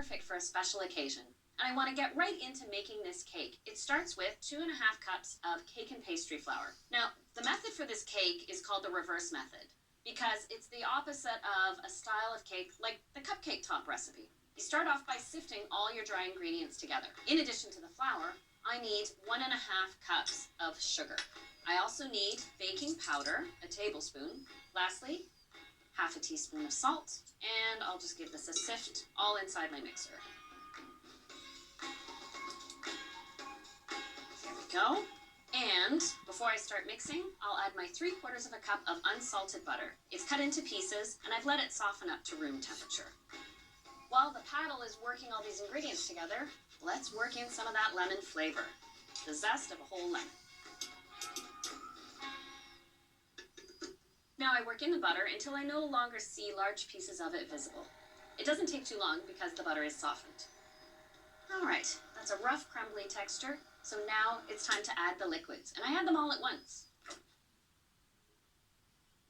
perfect for a special occasion. And I want to get right into making this cake. It starts with 2.5 cups of cake and pastry flour. Now, the method for this cake is called the reverse method because it's the opposite of a style of cake like the cupcake top recipe. You start off by sifting all your dry ingredients together. In addition to the flour, I need 1.5 cups of sugar. I also need baking powder, a tablespoon. Lastly, half a teaspoon of salt, and I'll just give this a sift all inside my mixer. There we go. And before I start mixing, I'll add my 3/4 cup of unsalted butter. It's cut into pieces, and I've let it soften up to room temperature. While the paddle is working all these ingredients together, let's work in some of that lemon flavor, the zest of a whole lemon. Now I work in the butter until I no longer see large pieces of it visible. It doesn't take too long because the butter is softened. All right, that's a rough, crumbly texture. So now it's time to add the liquids, and I add them all at once.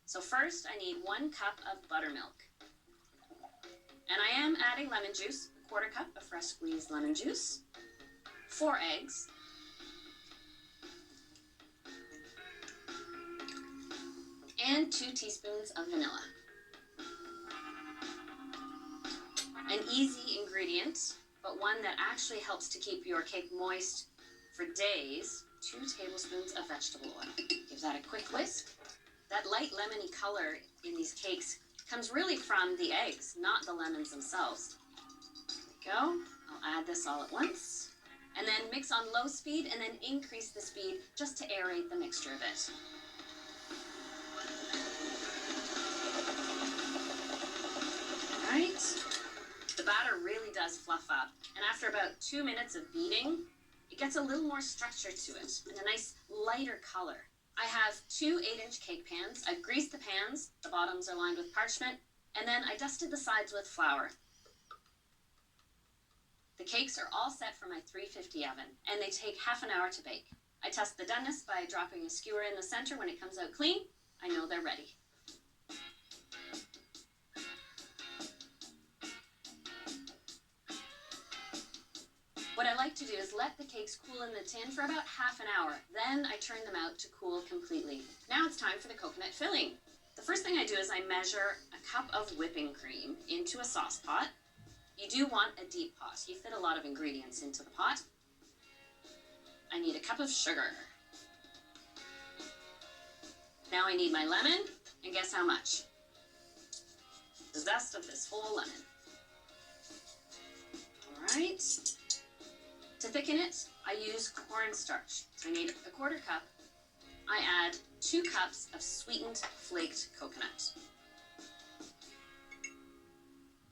So first I need 1 cup of buttermilk. And I am adding lemon juice, 1/4 cup of fresh squeezed lemon juice, 4 eggs, and 2 teaspoons of vanilla. An easy ingredient, but one that actually helps to keep your cake moist for days, 2 tablespoons of vegetable oil. Give that a quick whisk. That light lemony color in these cakes comes really from the eggs, not the lemons themselves. There we go. I'll add this all at once. And then mix on low speed and then increase the speed just to aerate the mixture a bit. All right. The batter really does fluff up. And after about 2 minutes of beating, it gets a little more structure to it and a nice lighter color. I have 2 8-inch cake pans. I've greased the pans. The bottoms are lined with parchment. And then I dusted the sides with flour. The cakes are all set for my 350 oven, and they take half an hour to bake. I test the doneness by dropping a skewer in the center. When it comes out clean, I know they're ready. What I like to do is let the cakes cool in the tin for about half an hour. Then I turn them out to cool completely. Now it's time for the coconut filling. The first thing I do is I measure a cup of whipping cream into a sauce pot. You do want a deep pot. You fit a lot of ingredients into the pot. I need a cup of sugar. Now I need my lemon, and guess how much? The zest of this whole lemon. All right. To thicken it, I use cornstarch. So I need a 1/4 cup. I add 2 cups of sweetened flaked coconut.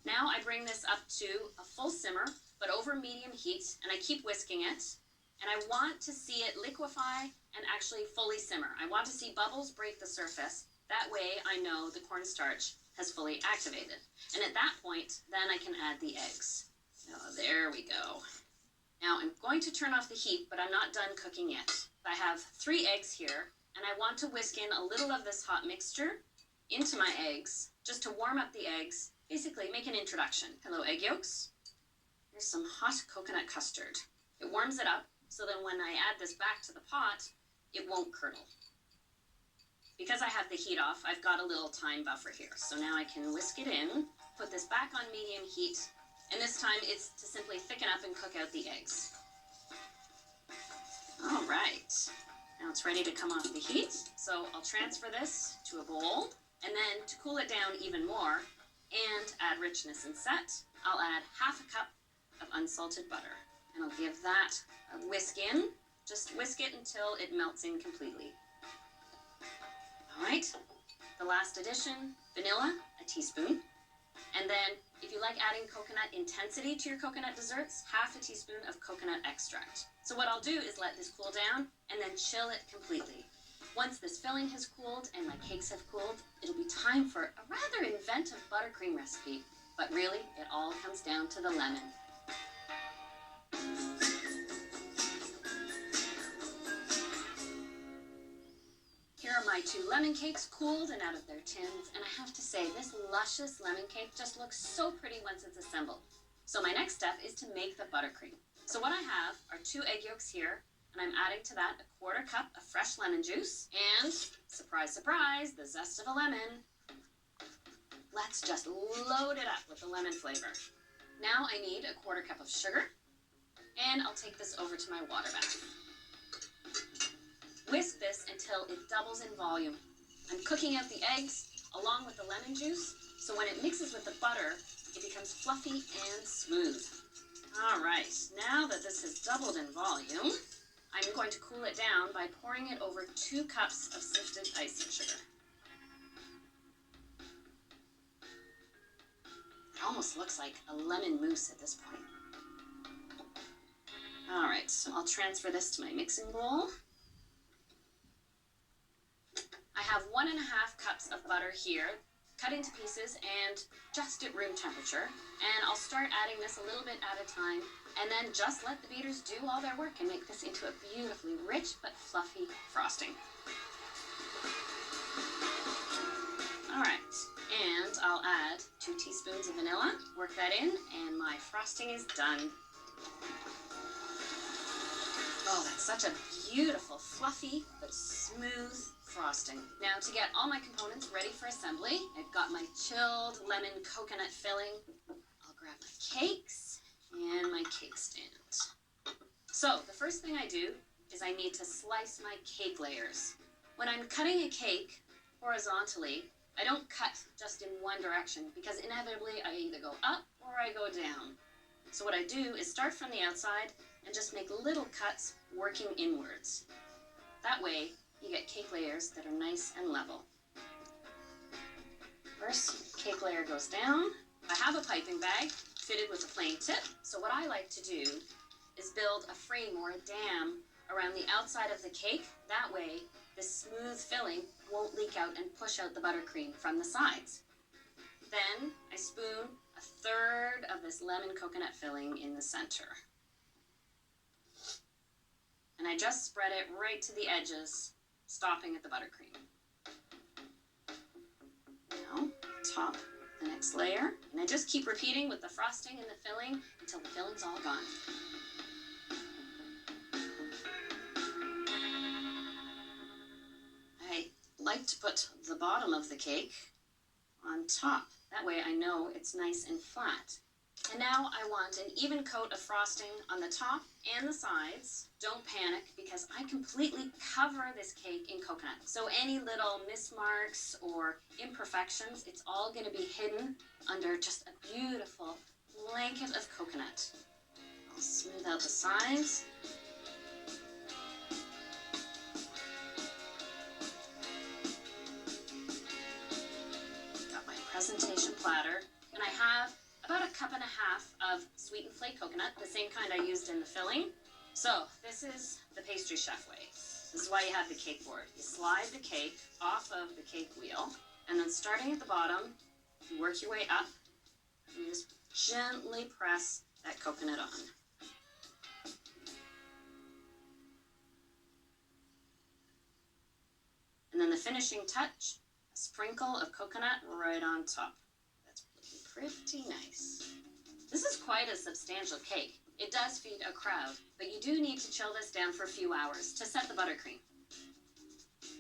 Now I bring this up to a full simmer, but over medium heat, and I keep whisking it. And I want to see it liquefy and actually fully simmer. I want to see bubbles break the surface. That way I know the cornstarch has fully activated. And at that point, then I can add the eggs. Oh, there we go. Now I'm going to turn off the heat, but I'm not done cooking yet. I have 3 eggs here, and I want to whisk in a little of this hot mixture into my eggs, just to warm up the eggs, basically make an introduction. Hello, egg yolks. Here's some hot coconut custard. It warms it up, so then when I add this back to the pot, it won't curdle. Because I have the heat off, I've got a little time buffer here. So now I can whisk it in, put this back on medium heat, and this time it's to simply thicken up and cook out the eggs. All right, now it's ready to come off the heat. So I'll transfer this to a bowl, and then to cool it down even more and add richness and set, I'll add half a cup of unsalted butter. And I'll give that a whisk in. Just whisk it until it melts in completely. All right, the last addition, vanilla, a teaspoon. And then if you like adding coconut intensity to your coconut desserts, half a teaspoon of coconut extract. So what I'll do is let this cool down and then chill it completely. Once this filling has cooled and my cakes have cooled, it'll be time for a rather inventive buttercream recipe. But really, it all comes down to the lemon. Here are my 2 lemon cakes, cooled and out of their tins, and I have to say, this luscious lemon cake just looks so pretty once it's assembled. So my next step is to make the buttercream. So what I have are 2 egg yolks here, and I'm adding to that a 1/4 cup of fresh lemon juice, and surprise, surprise, the zest of a lemon. Let's just load it up with the lemon flavor. Now I need a 1/4 cup of sugar, and I'll take this over to my water bath. Whisk this until it doubles in volume. I'm cooking out the eggs along with the lemon juice, so when it mixes with the butter, it becomes fluffy and smooth. All right, now that this has doubled in volume, I'm going to cool it down by pouring it over 2 cups of sifted icing sugar. It almost looks like a lemon mousse at this point. All right, so I'll transfer this to my mixing bowl. I have 1½ cups of butter here, cut into pieces and just at room temperature. And I'll start adding this a little bit at a time, and then just let the beaters do all their work and make this into a beautifully rich but fluffy frosting. All right, and I'll add 2 teaspoons of vanilla, work that in, and my frosting is done. Oh, that's such a beautiful, fluffy, but smooth frosting. Now, to get all my components ready for assembly, I've got my chilled lemon coconut filling. I'll grab my cakes and my cake stand. So, the first thing I do is I need to slice my cake layers. When I'm cutting a cake horizontally, I don't cut just in one direction because inevitably I either go up or I go down. So what I do is start from the outside and just make little cuts working inwards. That way, you get cake layers that are nice and level. First, cake layer goes down. I have a piping bag fitted with a plain tip, so what I like to do is build a frame or a dam around the outside of the cake. That way, the smooth filling won't leak out and push out the buttercream from the sides. Then, I spoon 1/3 of this lemon coconut filling in the center. And I just spread it right to the edges, stopping at the buttercream. Now, top the next layer, and I just keep repeating with the frosting and the filling until the filling's all gone. I like to put the bottom of the cake on top. That way I know it's nice and flat. And now I want an even coat of frosting on the top and the sides. Don't panic because I completely cover this cake in coconut. So any little mismarks or imperfections, it's all going to be hidden under just a beautiful blanket of coconut. I'll smooth out the sides. Got my presentation platter, and I have about 1.5 cups of sweetened flake coconut, the same kind I used in the filling. So this is the pastry chef way. This is why you have the cake board. You slide the cake off of the cake wheel, and then starting at the bottom, you work your way up, and you just gently press that coconut on. And then the finishing touch, a sprinkle of coconut right on top. Pretty nice. This is quite a substantial cake. It does feed a crowd, but you do need to chill this down for a few hours to set the buttercream.